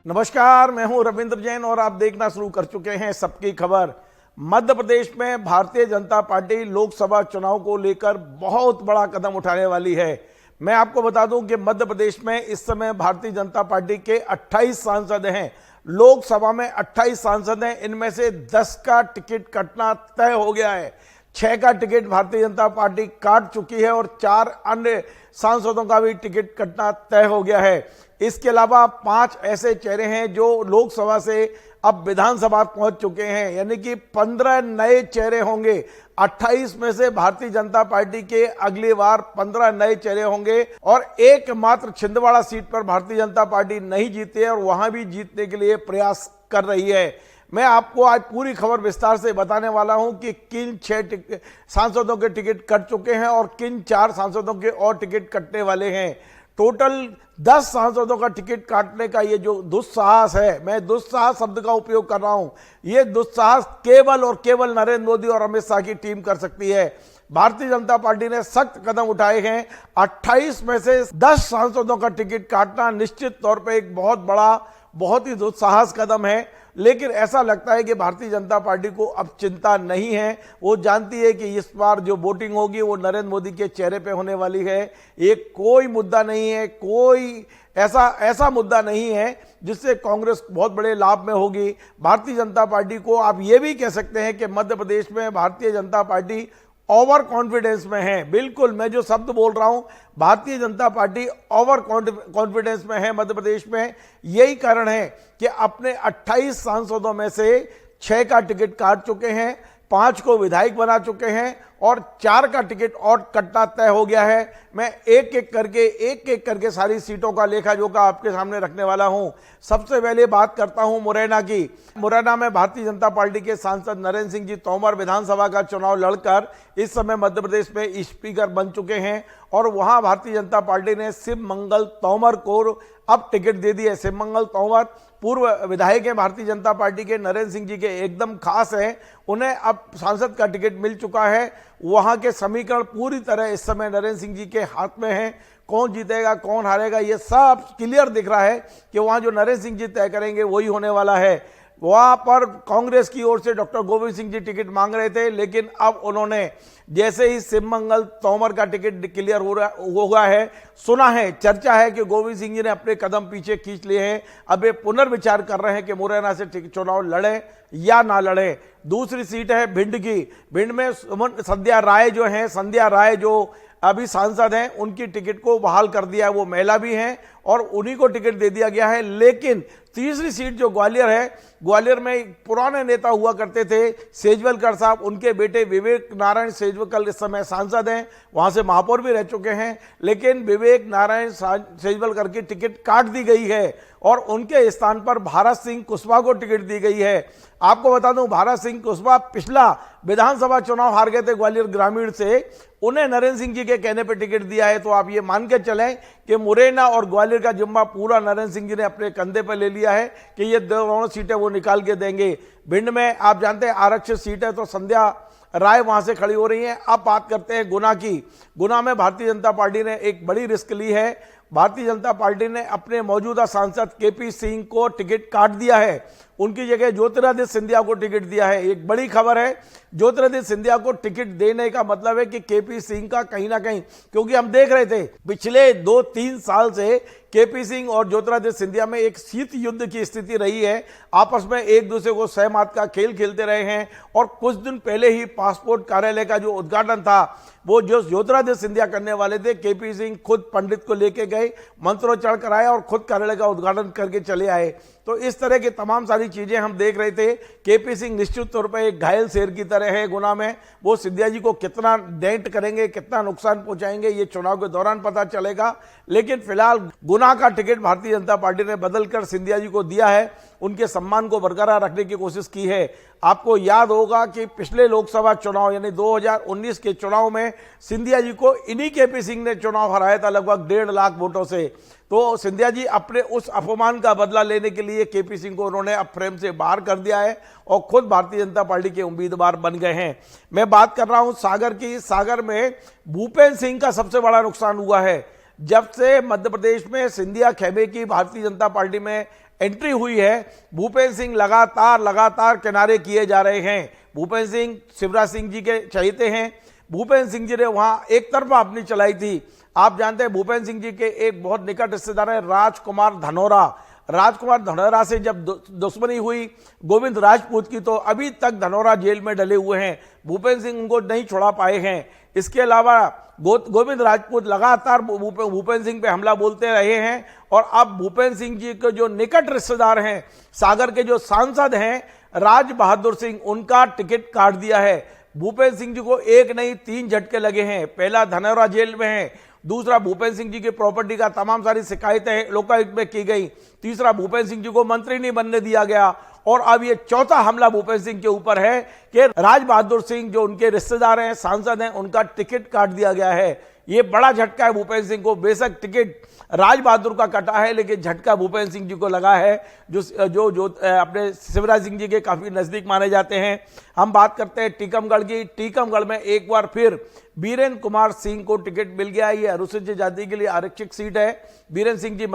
नमस्कार, मैं हूं रविंद्र जैन और आप देखना शुरू कर चुके हैं सबकी खबर। मध्य प्रदेश में भारतीय जनता पार्टी लोकसभा चुनाव को लेकर बहुत बड़ा कदम उठाने वाली है। मैं आपको बता दूं कि मध्य प्रदेश में इस समय भारतीय जनता पार्टी के 28 सांसद हैं। लोकसभा में 28 सांसद हैं, इनमें से 10 का टिकट कटना तय हो गया है। 6 का टिकट भारतीय जनता पार्टी काट चुकी है और 4 अन्य सांसदों का भी टिकट कटना तय हो गया है। इसके अलावा 5 ऐसे चेहरे हैं जो लोकसभा से अब विधानसभा पहुंच चुके हैं, यानी कि 15 नए चेहरे होंगे। 28 में से भारतीय जनता पार्टी के अगली बार 15 नए चेहरे होंगे और एकमात्र छिंदवाड़ा सीट पर भारतीय जनता पार्टी नहीं जीती है और वहां भी जीतने के लिए प्रयास कर रही है। मैं आपको आज पूरी खबर विस्तार से बताने वाला हूं कि किन 6 सांसदों के टिकट कट चुके हैं और किन 4 सांसदों के और टिकट कटने वाले हैं। टोटल 10 सांसदों का टिकट काटने का ये जो दुस्साहस है, मैं दुस्साहस शब्द का उपयोग कर रहा हूं, ये दुस्साहस केवल और केवल नरेंद्र मोदी और अमित शाह की टीम कर सकती है। भारतीय जनता पार्टी ने सख्त कदम उठाए हैं। 28 में से 10 सांसदों का टिकट काटना निश्चित तौर पर एक बहुत बड़ा, बहुत ही दुस्साहस कदम है। लेकिन ऐसा लगता है कि भारतीय जनता पार्टी को अब चिंता नहीं है। वो जानती है कि इस बार जो वोटिंग होगी वो नरेंद्र मोदी के चेहरे पे होने वाली है। ये कोई मुद्दा नहीं है, कोई ऐसा मुद्दा नहीं है जिससे कांग्रेस बहुत बड़े लाभ में होगी। भारतीय जनता पार्टी को आप ये भी कह सकते हैं कि मध्य प्रदेश में Bharatiya Janata party over confidence में है। बिल्कुल, मैं जो शब्द बोल रहा हूं, Bharatiya Janata party over confidence में है मध्य प्रदेश में। यही कारण है कि अपने 28 सांसदों में से 6 का टिकट काट चुके हैं, 5 को विधायक बना चुके हैं और 4 का टिकट और कटना तय हो गया है। मैं एक एक करके सारी सीटों का लेखा जोखा आपके सामने रखने वाला हूं। सबसे पहले बात करता हूं मुरैना की। मुरैना में भारतीय जनता पार्टी के सांसद नरेंद्र सिंह जी तोमर विधानसभा का चुनाव लड़कर इस समय मध्य प्रदेश में स्पीकर बन चुके हैं और वहां भारतीय जनता पार्टी ने शिव मंगल तोमर को अब टिकट दे दिया है। शिव मंगल तोमर पूर्व विधायक हैं भारतीय जनता पार्टी के, नरेंद्र सिंह जी के एकदम खास हैं। उन्हें अब सांसद का टिकट मिल चुका है। वहां के समीकरण पूरी तरह इस समय नरेंद्र सिंह जी के हाथ में हैं। कौन जीतेगा, कौन हारेगा, ये सब क्लियर दिख रहा है कि वहां जो नरेंद्र सिंह जी तय करेंगे वही होने वाला है। वहां पर कांग्रेस की ओर से डॉक्टर गोविंद सिंह जी टिकट मांग रहे थे, लेकिन अब उन्होंने जैसे ही शिव मंगल तोमर का टिकट क्लियर हो गया है, सुना है, चर्चा है कि गोविंद सिंह जी ने अपने कदम पीछे खींच लिए हैं। अब ये पुनर्विचार कर रहे हैं कि मुरैना से चुनाव लड़े या ना लड़े। दूसरी सीट है भिंड की। भिंड में संध्या राय जो अभी सांसद हैं, उनकी टिकट को बहाल कर दिया है। वो महिला भी हैं और उन्हीं को टिकट दे दिया गया है। लेकिन तीसरी सीट जो ग्वालियर है, ग्वालियर में पुराने नेता हुआ करते थे सेजवलकर साहब, उनके बेटे विवेक नारायण सेजवलकर इस समय सांसद हैं, वहां से महापौर भी रह चुके हैं। लेकिन विवेक नारायण सेजवलकर की टिकट काट दी गई है और उनके स्थान पर भारत सिंह कुशवाहा को टिकट दी गई है। आपको बता दूं, भारत सिंह कुशवाहा पिछला विधानसभा चुनाव हार गए थे ग्वालियर ग्रामीण से, उन्हें नरेंद्र सिंह जी के कहने पर टिकट दिया है। तो आप ये मान के चलें कि मुरैना और ग्वालियर का जिम्मा पूरा नरेंद्र सिंह जी ने अपने कंधे पर ले लिया है कि ये दोनों सीटें वो निकाल के देंगे। भिंड में आप जानते हैं आरक्षित सीट है, तो संध्या राय वहां से खड़ी हो रही है। अब बात करते हैं गुना की। गुना में भारतीय जनता पार्टी ने एक बड़ी रिस्क ली है। भारतीय जनता पार्टी ने अपने मौजूदा सांसद केपी सिंह को टिकट काट दिया है, उनकी जगह ज्योतिरादित्य सिंधिया को टिकट दिया है। एक बड़ी खबर है, ज्योतिरादित्य सिंधिया को टिकट देने का मतलब है कि केपी सिंह का कहीं ना कहीं, क्योंकि हम देख रहे थे पिछले 2-3 साल से केपी सिंह और ज्योतिरादित्य सिंधिया में एक शीत युद्ध की स्थिति रही है। आपस में एक दूसरे को सहमत का खेल खेलते रहे हैं और कुछ दिन पहले ही पासपोर्ट कार्यालय का जो उद्घाटन था वो जो ज्योतिरादित्य सिंधिया करने वाले थे, केपी सिंह खुद पंडित को लेके गए, मंत्रोच्चारण कराए और खुद कार्यालय का उद्घाटन करके चले आए। तो इस तरह की तमाम सारी चीजें हम देख रहे थे। केपी सिंह निश्चित तौर पर एक घायल शेर की तरह है गुना में। वो सिंधिया जी को कितना डेंट करेंगे, कितना नुकसान पहुंचाएंगे, ये चुनाव के दौरान पता चलेगा। लेकिन फिलहाल गुना का टिकट भारतीय जनता पार्टी ने बदलकर सिंधिया जी को दिया है, उनके सम्मान को बरकरार रखने की कोशिश की है। आपको याद होगा कि पिछले लोकसभा चुनाव यानी 2019 के चुनाव में सिंधिया जी को इन्हीं केपी सिंह ने चुनाव हराया था लगभग 1.5 लाख वोटों से। तो सिंधिया जी अपने उस अपमान का बदला लेने के लिए केपी सिंह को उन्होंने अब फ्रेम से बाहर कर दिया है और खुद भारतीय जनता पार्टी के उम्मीदवार बन गए हैं। मैं बात कर रहा हूं सागर की। सागर में भूपेंद्र सिंह का सबसे बड़ा नुकसान हुआ है। जब से मध्य प्रदेश में सिंधिया खेमे की भारतीय जनता पार्टी में एंट्री हुई है, भूपेंद्र सिंह लगातार किनारे किए जा रहे हैं। भूपेंद्र सिंह शिवराज सिंह जी के चहेते हैं। भूपेंद्र सिंह जी ने वहां एक तरफा अपनी चलाई थी। आप जानते हैं भूपेंद्र सिंह जी के एक बहुत निकट रिश्तेदार है राजकुमार धनोरा। राजकुमार धनोरा से जब दुश्मनी हुई गोविंद राजपूत की, तो अभी तक धनोरा जेल में डले हुए हैं। भूपेंद्र सिंह उनको नहीं छुड़ा पाए हैं। इसके अलावा गोविंद राजपूत लगातार भूपेंद्र सिंह पे हमला बोलते रहे हैं। और अब भूपेंद्र सिंह जी के जो निकट रिश्तेदार हैं, सागर के जो सांसद हैं राज बहादुर सिंह, उनका टिकट काट दिया है। भूपेंद्र सिंह जी को एक नहीं 3 झटके लगे हैं। पहला धनोरा जेल में है, दूसरा भूपेंद्र सिंह जी की प्रॉपर्टी का तमाम सारी शिकायतें लोकायुक्त में की गई, तीसरा भूपेंद्र सिंह जी को मंत्री नहीं बनने दिया गया, और अब ये चौथा हमला भूपेंद्र सिंह के ऊपर है कि राज बहादुर सिंह जो उनके रिश्तेदार हैं, सांसद हैं, उनका टिकट काट दिया गया है। ये बड़ा झटका है भूपेंद्र सिंह को। बेशक टिकट राज बहादुर का कटा है, लेकिन झटका भूपेंद्र सिंह जी को लगा है, जो अपने शिवराज सिंह जी के काफी नजदीक माने जाते हैं। हम बात करते हैं टीकमगढ़ की। टीकमगढ़ में एक बार फिर बीरेन्द्र कुमार सिंह को टिकट मिल गया। ये अनुसूचित जाति के लिए आरक्षित सीट है। बीरेन्द्र सिंह जी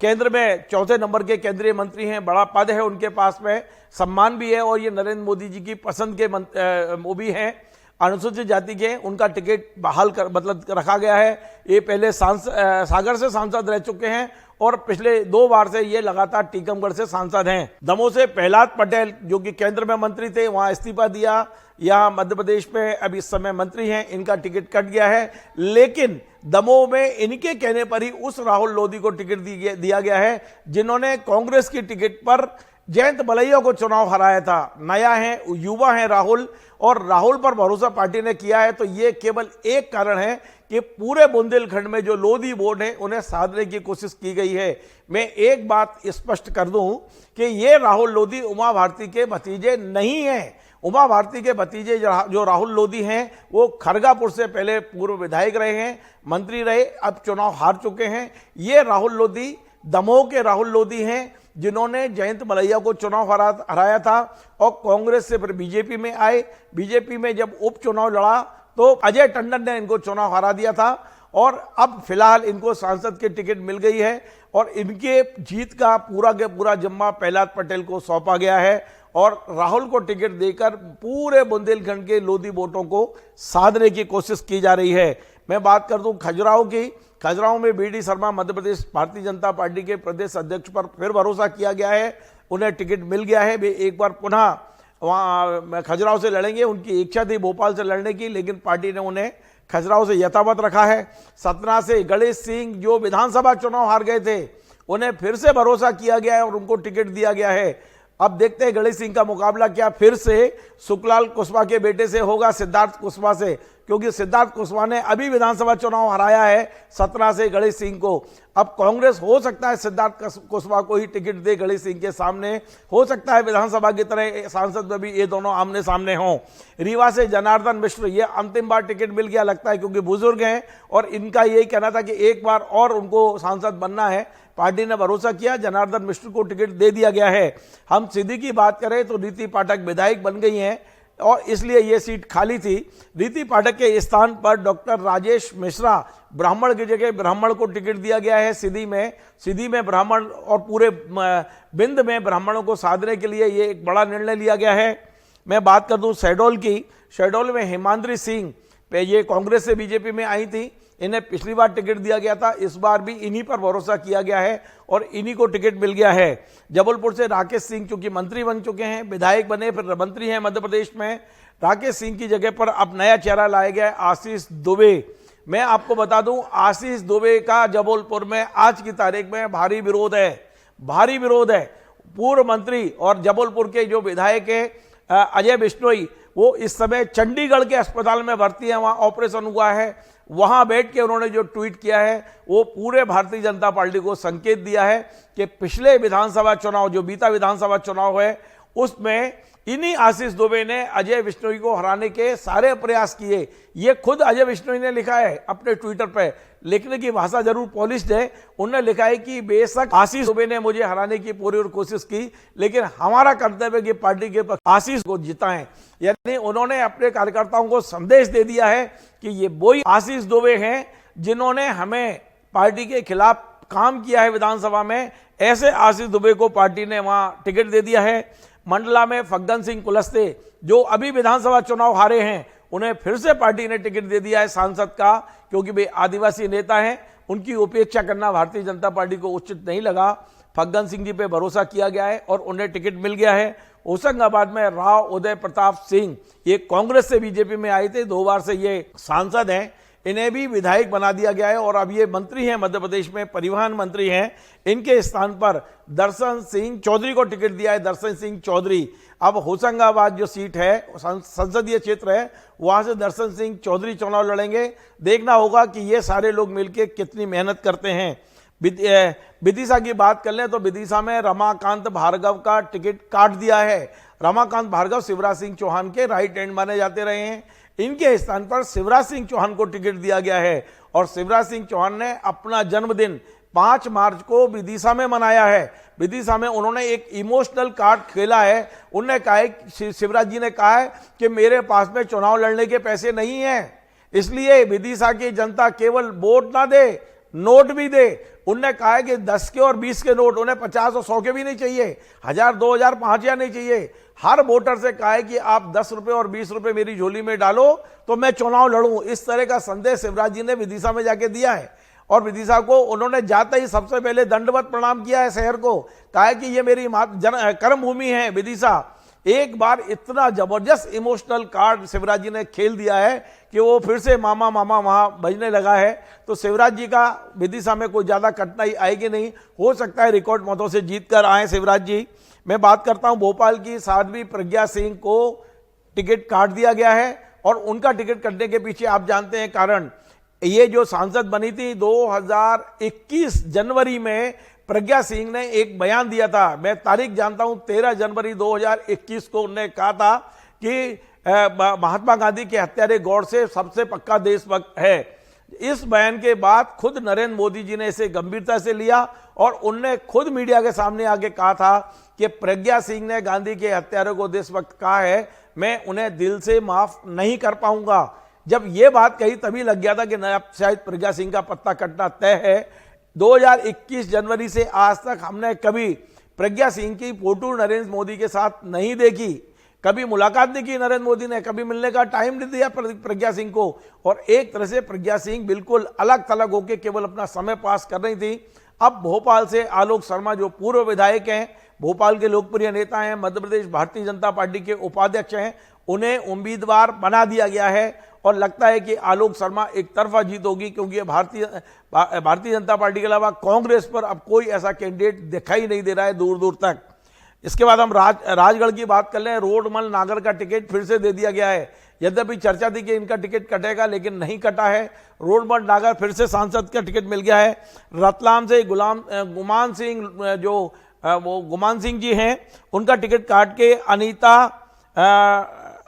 केंद्र में 4थे नंबर के केंद्रीय मंत्री हैं। बड़ा पद है उनके पास में, सम्मान भी है, और ये नरेंद्र मोदी जी की पसंद के वो भी हैं। अनुसूचित जाति के उनका टिकट बहाल रखा गया है। ये पहले सागर से सांसद रह चुके हैं और पिछले 2 बार से ये लगातार टीकमगढ़ से सांसद हैं। दमोह से प्रहलाद पटेल जो कि केंद्र में मंत्री थे, वहां इस्तीफा दिया। यहाँ मध्य प्रदेश में अब इस समय मंत्री हैं, इनका टिकट कट गया है। लेकिन दमोह में इनके कहने पर ही उस राहुल लोधी को टिकट दिया गया है जिन्होंने कांग्रेस की टिकट पर जयंत मलैया को चुनाव हराया था। नया है, युवा है राहुल, और राहुल पर भरोसा पार्टी ने किया है। तो ये केवल एक कारण है कि पूरे बुंदेलखंड में जो लोधी वोट है उन्हें साधने की कोशिश की गई है। मैं एक बात स्पष्ट कर दूं कि ये राहुल लोधी उमा भारती के भतीजे नहीं हैं। उमा भारती के भतीजे जो राहुल लोधी हैं, वो खरगापुर से पहले पूर्व विधायक रहे हैं, मंत्री रहे, अब चुनाव हार चुके हैं। ये राहुल लोधी दमोह के राहुल लोधी हैं जिन्होंने जयंत मलैया को चुनाव हराया था और कांग्रेस से फिर बीजेपी में आए। बीजेपी में जब उपचुनाव लड़ा तो अजय टंडन ने इनको चुनाव हरा दिया था, और अब फिलहाल इनको सांसद की टिकट मिल गई है और इनके जीत का पूरा जिम्मा प्रहलाद पटेल को सौंपा गया है। और राहुल को टिकट देकर पूरे बुंदेलखंड के लोधी वोटों को साधने की कोशिश की जा रही है। मैं बात कर दूं खजुराहो की। खजुराहो में बीडी शर्मा मध्य प्रदेश भारतीय जनता पार्टी के प्रदेश अध्यक्ष पर फिर भरोसा किया गया है, उन्हें टिकट मिल गया है। वे एक बार पुनः वहाँ खजुराहो से लड़ेंगे। उनकी इच्छा थी भोपाल से लड़ने की, लेकिन पार्टी ने उन्हें खजुराहो से यथावत रखा है। सतना से गणेश सिंह जो विधानसभा चुनाव हार गए थे, उन्हें फिर से भरोसा किया गया है और उनको टिकट दिया गया है। अब देखते हैं गणेश सिंह का मुकाबला क्या फिर से सुखलाल कुशवाहा के बेटे से होगा, सिद्धार्थ कुशवाहा से, क्योंकि सिद्धार्थ कुशवाहा ने अभी विधानसभा चुनाव हराया है सतना से गणेश सिंह को। अब कांग्रेस हो सकता है सिद्धार्थ कुशवाहा को ही टिकट दे गणेश सिंह के सामने, हो सकता है विधानसभा की तरह सांसद में भी ये दोनों आमने सामने हों। रीवा से जनार्दन मिश्र, ये अंतिम बार टिकट मिल गया लगता है, क्योंकि बुजुर्ग हैं और इनका यही कहना था कि एक बार और उनको सांसद बनना है। पार्टी ने भरोसा किया, जनार्दन मिश्र को टिकट दे दिया गया है। हम सीधी की बात करें तो रीति पाठक विधायक बन गई हैं और इसलिए यह सीट खाली थी। रीति पाठक के स्थान पर डॉक्टर राजेश मिश्रा, ब्राह्मण की जगह ब्राह्मण को टिकट दिया गया है। सीधी में ब्राह्मण और पूरे बिंद में ब्राह्मणों को साधने के लिए ये एक बड़ा निर्णय लिया गया है। मैं बात कर दूं शहडोल की। शहडोल में हिमाद्री सिंह, ये कांग्रेस से बीजेपी में आई थी, इन्हें पिछली बार टिकट दिया गया था, इस बार भी इन्हीं पर भरोसा किया गया है और इन्हीं को टिकट मिल गया है। जबलपुर से राकेश सिंह, चूंकि मंत्री बन चुके हैं, विधायक बने, फिर मंत्री हैं मध्य प्रदेश में, राकेश सिंह की जगह पर अब नया चेहरा लाया गया है, आशीष दुबे। मैं आपको बता दूं, आशीष दुबे का जबलपुर में आज की तारीख में भारी विरोध है। पूर्व मंत्री और जबलपुर के जो विधायक है अजय बिश्नोई, वो इस समय चंडीगढ़ के अस्पताल में भर्ती है, वहां ऑपरेशन हुआ है। वहां बैठ के उन्होंने जो ट्वीट किया है, वो पूरे भारतीय जनता पार्टी को संकेत दिया है कि पिछले विधानसभा चुनाव, जो बीता विधानसभा चुनाव है, उसमें इन्हीं आशीष दुबे ने अजय बिश्नोई को हराने के सारे प्रयास किए। ये खुद अजय बिश्नोई ने लिखा है अपने ट्विटर पे, लिखने की भाषा जरूर पॉलिश्ड है। उन्होंने लिखा है कि बेशक आशीष दुबे ने मुझे हराने की पूरी कोशिश की, लेकिन हमारा कर्तव्य है कि पार्टी के आशीष को जिताएं। यानी उन्होंने अपने कार्यकर्ताओं को संदेश दे दिया है कि ये वही आशीष दुबे हैं जिन्होंने हमें पार्टी के खिलाफ काम किया है विधानसभा में, ऐसे आशीष दुबे को पार्टी ने वहां टिकट दे दिया है। मंडला में फग्गन सिंह कुलस्ते जो अभी विधानसभा चुनाव हारे हैं, उन्हें फिर से पार्टी ने टिकट दे दिया है सांसद का, क्योंकि वे आदिवासी नेता हैं। उनकी उपेक्षा करना भारतीय जनता पार्टी को उचित नहीं लगा। फग्गन सिंह जी पे भरोसा किया गया है और उन्हें टिकट मिल गया है। होशंगाबाद में राव उदय प्रताप सिंह, ये कांग्रेस से बीजेपी में आए थे, 2 बार से ये सांसद हैं, इन्हें भी विधायक बना दिया गया है और अब ये मंत्री हैं, मध्य प्रदेश में परिवहन मंत्री हैं। इनके स्थान पर दर्शन सिंह चौधरी को टिकट दिया है। दर्शन सिंह चौधरी अब होशंगाबाद जो सीट है, संसदीय क्षेत्र है, वहां से दर्शन सिंह चौधरी चुनाव लड़ेंगे। देखना होगा कि ये सारे लोग मिलकर कितनी मेहनत करते हैं। विदिशा की बात कर लें तो विदिशा में रमाकांत भार्गव का टिकट काट दिया है। रमाकांत भार्गव शिवराज सिंह चौहान के राइट हैंड माने जाते रहे हैं। इनके स्थान पर शिवराज सिंह चौहान को टिकट दिया गया है और शिवराज सिंह चौहान ने अपना जन्मदिन 5 मार्च को विदिशा में मनाया है। विदिशा में उन्होंने एक इमोशनल कार्ड खेला है। उन्होंने कहा है, शिवराज जी ने कहा है कि मेरे पास में चुनाव लड़ने के पैसे नहीं है, इसलिए विदिशा की जनता केवल वोट ना दे, नोट भी दे। उन्होंने कहा है कि 10 के और 20 के नोट, उन्हें 50 और 100 के भी नहीं चाहिए, 1000, 2000, 5000 नहीं चाहिए। हर वोटर से कहा है कि आप 10 रुपए और 20 रुपए मेरी झोली में डालो तो मैं चुनाव लड़ूं। इस तरह का संदेश शिवराज जी ने विदिशा में जाके दिया है और विदिशा को उन्होंने जाते ही सबसे पहले दंडवत प्रणाम किया है शहर को। कहा है कि ये मेरी कर्म भूमि है विदिशा। एक बार इतना जबरदस्त इमोशनल कार्ड शिवराज जी ने खेल दिया है कि वो फिर से मामा मामा वहां बजने लगा है। तो शिवराज जी का विदिशा में कोई ज्यादा कठिनाई आएगी नहीं, हो सकता है रिकॉर्ड मतों से जीत कर आए शिवराज जी। मैं बात करता हूं भोपाल की साध्वी प्रज्ञा सिंह को टिकट काट दिया गया है और उनका टिकट कटने के पीछे आप जानते हैं कारण, ये जो सांसद बनी थी 2021 जनवरी में प्रज्ञा सिंह ने एक बयान दिया था। मैं तारीख जानता हूं, 13 जनवरी 2021 को उन्होंने कहा था कि महात्मा गांधी के हत्यारे गौडसे सबसे पक्का देशभक्त है। इस बयान के बाद खुद नरेंद्र मोदी जी ने इसे गंभीरता से लिया और उनने खुद मीडिया के सामने आके कहा था कि प्रज्ञा सिंह ने गांधी के हत्यारे को देशभक्त कहा है, मैं उन्हें दिल से माफ नहीं कर पाऊंगा। जब यह बात कही तभी लग गया था कि शायद प्रज्ञा सिंह का पत्ता कटना तय है। 2021 जनवरी से आज तक हमने कभी प्रज्ञा सिंह की फोटो नरेंद्र मोदी के साथ नहीं देखी, कभी मुलाकात नहीं की नरेंद्र मोदी ने, कभी मिलने का टाइम नहीं दिया प्रज्ञा सिंह को। और एक तरह से प्रज्ञा सिंह बिल्कुल अलग थलग होकर केवल अपना समय पास कर रही थी। अब भोपाल से आलोक शर्मा जो पूर्व विधायक हैं, भोपाल के लोकप्रिय नेता हैं, मध्य प्रदेश भारतीय जनता पार्टी के उपाध्यक्ष हैं, उन्हें उम्मीदवार बना दिया गया है और लगता है कि आलोक शर्मा एक तरफा जीत होगी, क्योंकि भारतीय जनता पार्टी के अलावा कांग्रेस पर अब कोई ऐसा कैंडिडेट दिखाई नहीं दे रहा है दूर दूर तक। इसके बाद हम राजगढ़ की बात कर लें। रोडमल नागर का टिकट फिर से दे दिया गया है। यद्यपि चर्चा थी कि इनका टिकट कटेगा, लेकिन नहीं कटा है। रोडमल नागर फिर से सांसद का टिकट मिल गया है। रतलाम से गुमान सिंह वो गुमान सिंह जी हैं, उनका टिकट काट के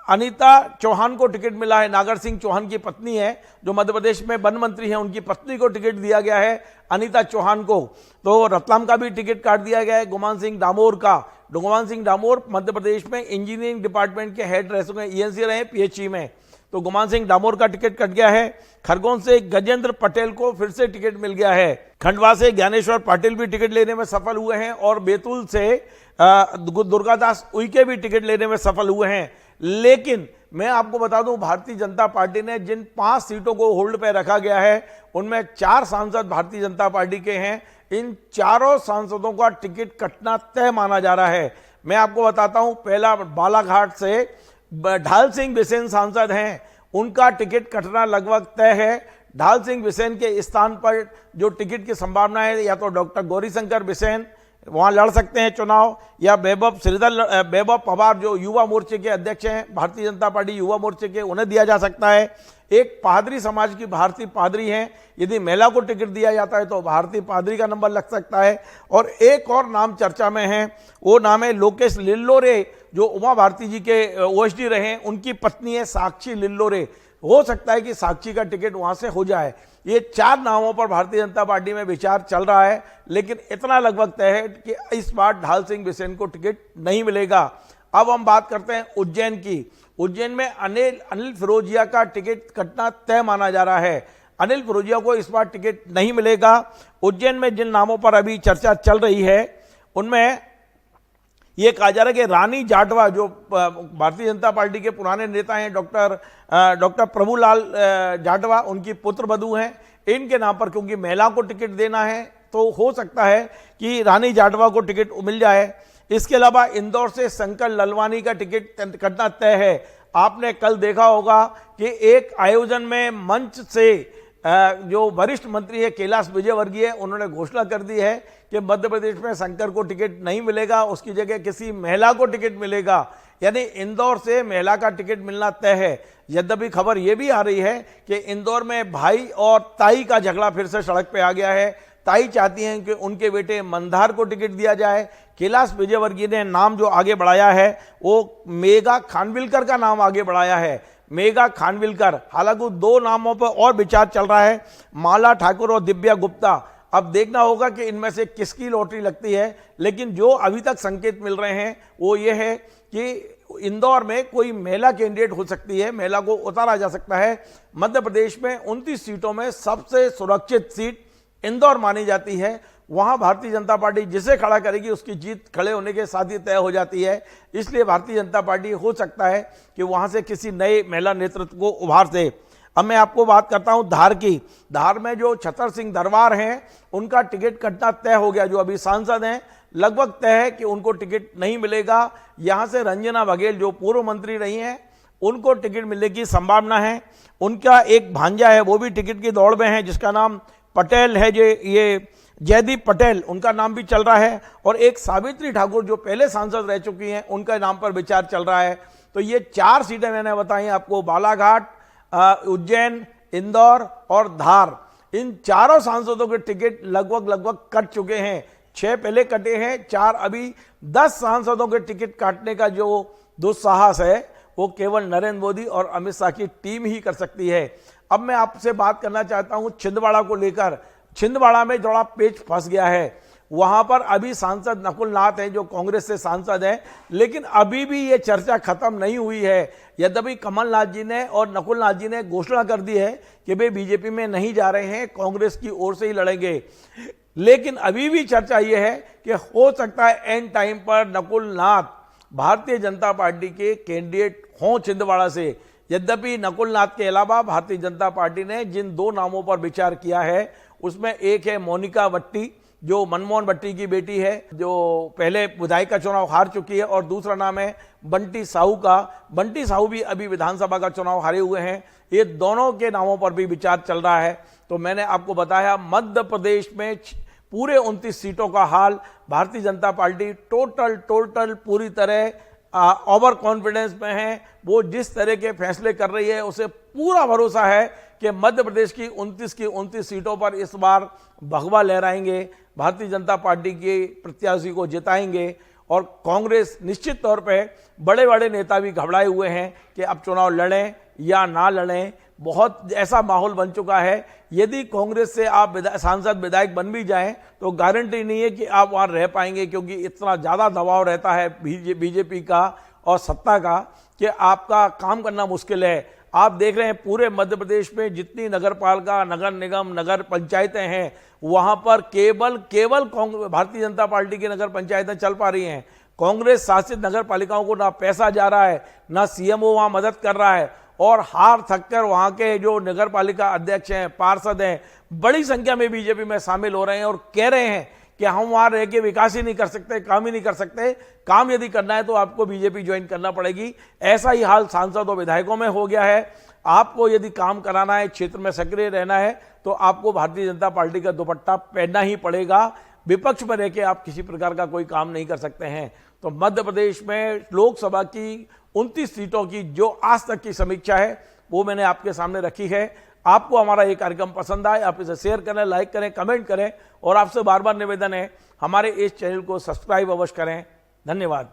अनीता चौहान को टिकट मिला है। नागर सिंह चौहान की पत्नी है, जो मध्य प्रदेश में वन मंत्री हैं, उनकी पत्नी को टिकट दिया गया है, अनीता चौहान को। तो रतलाम का भी टिकट काट दिया गया है गुमान सिंह डामोर का। गुमान सिंह डामोर मध्य प्रदेश में इंजीनियरिंग डिपार्टमेंट के हेड रह चुके हैं, ईएनसी रहे पीएचई में। तो गुमान सिंह डामोर का टिकट कट गया है। खरगोन से गजेंद्र पटेल को फिर से टिकट मिल गया है। खंडवा से ज्ञानेश्वर पाटिल भी टिकट लेने में सफल हुए हैं और बैतूल से दुर्गादास उइके भी टिकट लेने में सफल हुए हैं। लेकिन मैं आपको बता दूं, भारतीय जनता पार्टी ने जिन 5 सीटों को होल्ड पे रखा गया है, उनमें 4 सांसद भारतीय जनता पार्टी के हैं। इन चारों सांसदों का टिकट कटना तय माना जा रहा है। मैं आपको बताता हूं, पहला बालाघाट से ढाल सिंह बिसेन सांसद हैं, उनका टिकट कटना लगभग तय है। ढाल सिंह बिसेन के स्थान पर जो टिकट की संभावना है, या तो डॉक्टर गौरीशंकर बिसेन वहां लड़ सकते हैं चुनाव, या वैभव पवार जो युवा मोर्चे के अध्यक्ष हैं, भारतीय जनता पार्टी युवा मोर्चे के, उन्हें दिया जा सकता है। एक पादरी समाज की भारतीय पादरी हैं, यदि महिला को टिकट दिया जाता है तो भारतीय पादरी का नंबर लग सकता है। और एक और नाम चर्चा में है, वो नाम है लोकेश लिल्लोरे, जो उमा भारती जी के ओएसडी रहे हैं, उनकी पत्नी है साक्षी लिल्लोरे। हो सकता है कि साक्षी का टिकट वहां से हो जाए। ये 4 नामों पर भारतीय जनता पार्टी में विचार चल रहा है, लेकिन इतना लगभग तय है कि इस बार ढाल सिंह बिसेन को टिकट नहीं मिलेगा। अब हम बात करते हैं उज्जैन की। उज्जैन में अनिल फिरोजिया का टिकट कटना तय माना जा रहा है। अनिल फिरोजिया को इस बार टिकट नहीं मिलेगा। उज्जैन में जिन नामों पर अभी चर्चा चल रही है उनमें ये कहा जा रहा है कि रानी जाटवा जो भारतीय जनता पार्टी के पुराने नेता हैं, डॉक्टर प्रभुलाल जाटवा, उनकी पुत्र वधू हैं, इनके नाम पर क्योंकि महिला को टिकट देना है तो हो सकता है कि रानी जाटवा को टिकट मिल जाए। इसके अलावा इंदौर से शंकर ललवानी का टिकट कटना तय है। आपने कल देखा होगा कि एक आयोजन में मंच से जो वरिष्ठ मंत्री है कैलाश विजयवर्गीय, उन्होंने घोषणा कर दी है कि मध्य प्रदेश में शंकर को टिकट नहीं मिलेगा, उसकी जगह किसी महिला को टिकट मिलेगा। यानी इंदौर से महिला का टिकट मिलना तय है। यद्यपि खबर यह भी आ रही है कि इंदौर में भाई और ताई का झगड़ा फिर से सड़क पे आ गया है। ताई चाहती हैं कि उनके बेटे मंदार को टिकट दिया जाए। कैलाश विजयवर्गीय ने नाम जो आगे बढ़ाया है वो मेघा खानविलकर का नाम आगे बढ़ाया है, मेघा खानविलकर। हालांकि दो नामों पर और विचार चल रहा है, माला ठाकुर और दिव्या गुप्ता। अब देखना होगा कि इनमें से किसकी लॉटरी लगती है, लेकिन जो अभी तक संकेत मिल रहे हैं वो ये है कि इंदौर में कोई महिला कैंडिडेट हो सकती है, महिला को उतारा जा सकता है। मध्य प्रदेश में 29 सीटों में सबसे सुरक्षित सीट इंदौर मानी जाती है। वहां भारतीय जनता पार्टी जिसे खड़ा करेगी उसकी जीत खड़े होने के साथ ही तय हो जाती है। इसलिए भारतीय जनता पार्टी हो सकता है कि वहां से किसी नए महिला नेतृत्व को उभार दे। अब मैं आपको बात करता हूं धार की। धार में जो छतर सिंह दरबार हैं उनका टिकट कटना तय हो गया। जो अभी सांसद हैं लगभग तय है कि उनको टिकट नहीं मिलेगा। यहां से रंजना बघेल जो पूर्व मंत्री रही हैं उनको टिकट मिलने की संभावना है। उनका एक भांजा है वो भी टिकट की दौड़ में है जिसका नाम पटेल है, ये जयदीप पटेल, उनका नाम भी चल रहा है। और एक सावित्री ठाकुर जो पहले सांसद रह चुकी हैं उनका नाम पर विचार चल रहा है। तो ये 4 सीटें मैंने बताई आपको, बालाघाट, उज्जैन, इंदौर और धार। इन चारों सांसदों के टिकट लगभग कट चुके हैं। 6 पहले कटे हैं, 4 अभी। 10 सांसदों के टिकट काटने का जो दुस्साहस है वो केवल नरेंद्र मोदी और अमित शाह की टीम ही कर सकती है। अब मैं आपसे बात करना चाहता हूं छिंदवाड़ा को लेकर। छिंदवाड़ा में थोड़ा पेच फंस गया है। वहां पर अभी सांसद नकुल नाथ हैं जो कांग्रेस से सांसद हैं, लेकिन अभी भी ये चर्चा खत्म नहीं हुई है। यद्यपि कमलनाथ जी ने और नकुल नाथ जी ने घोषणा कर दी है कि वे बीजेपी में नहीं जा रहे हैं, कांग्रेस की ओर से ही लड़ेंगे। लेकिन अभी भी चर्चा यह है कि हो सकता है एंड टाइम पर नकुल नाथ भारतीय जनता पार्टी के कैंडिडेट हों छिंदवाड़ा से। यद्यपि नकुल नाथ के अलावा भारतीय जनता पार्टी ने जिन 2 नामों पर विचार किया है उसमें एक है मोनिका भट्टी जो मनमोहन भट्टी की बेटी है, जो पहले विधायक का चुनाव हार चुकी है, और दूसरा नाम है बंटी साहू का। बंटी साहू भी अभी विधानसभा का चुनाव हारे हुए हैं। ये दोनों के नामों पर भी विचार चल रहा है। तो मैंने आपको बताया मध्य प्रदेश में पूरे 29 सीटों का हाल, भारतीय जनता पार्टी टोटल पूरी तरह ओवर कॉन्फिडेंस में है। वो जिस तरह के फैसले कर रही है उसे पूरा भरोसा है कि मध्य प्रदेश की 29 सीटों पर इस बार भगवा लहराएंगे, भारतीय जनता पार्टी के प्रत्याशी को जिताएंगे। और कांग्रेस निश्चित तौर पे बड़े नेता भी घबराए हुए हैं कि अब चुनाव लड़ें या ना लड़ें। बहुत ऐसा माहौल बन चुका है, यदि कांग्रेस से आप सांसद विधायक बन भी जाएं तो गारंटी नहीं है कि आप वहां रह पाएंगे, क्योंकि इतना ज़्यादा दबाव रहता है बीजेपी का और सत्ता का कि आपका काम करना मुश्किल है। आप देख रहे हैं पूरे मध्य प्रदेश में जितनी नगर पालिका, नगर निगम, नगर पंचायतें हैं वहां पर केवल भारतीय जनता पार्टी की नगर पंचायतें चल पा रही हैं। कांग्रेस शासित नगर पालिकाओं को ना पैसा जा रहा है, ना सीएमओ वहां मदद कर रहा है, और हार थककर वहां के जो नगर पालिका अध्यक्ष हैं, पार्षद हैं, बड़ी संख्या में बीजेपी में शामिल हो रहे हैं और कह रहे हैं कि हम वहां रह के विकास ही नहीं कर सकते, काम ही नहीं कर सकते। काम यदि करना है तो आपको बीजेपी ज्वाइन करना पड़ेगी। ऐसा ही हाल सांसद और विधायकों में हो गया है। आपको यदि काम कराना है, क्षेत्र में सक्रिय रहना है, तो आपको भारतीय जनता पार्टी का दुपट्टा पहनना ही पड़ेगा। विपक्ष में रह के आप किसी प्रकार का कोई काम नहीं कर सकते हैं। तो मध्य प्रदेश में लोकसभा की 29 सीटों की जो आज तक की समीक्षा है वो मैंने आपके सामने रखी है। आपको हमारा ये कार्यक्रम पसंद आए, आप इसे शेयर करें, लाइक करें, कमेंट करें, और आपसे बार बार निवेदन है हमारे इस चैनल को सब्सक्राइब अवश्य करें। धन्यवाद।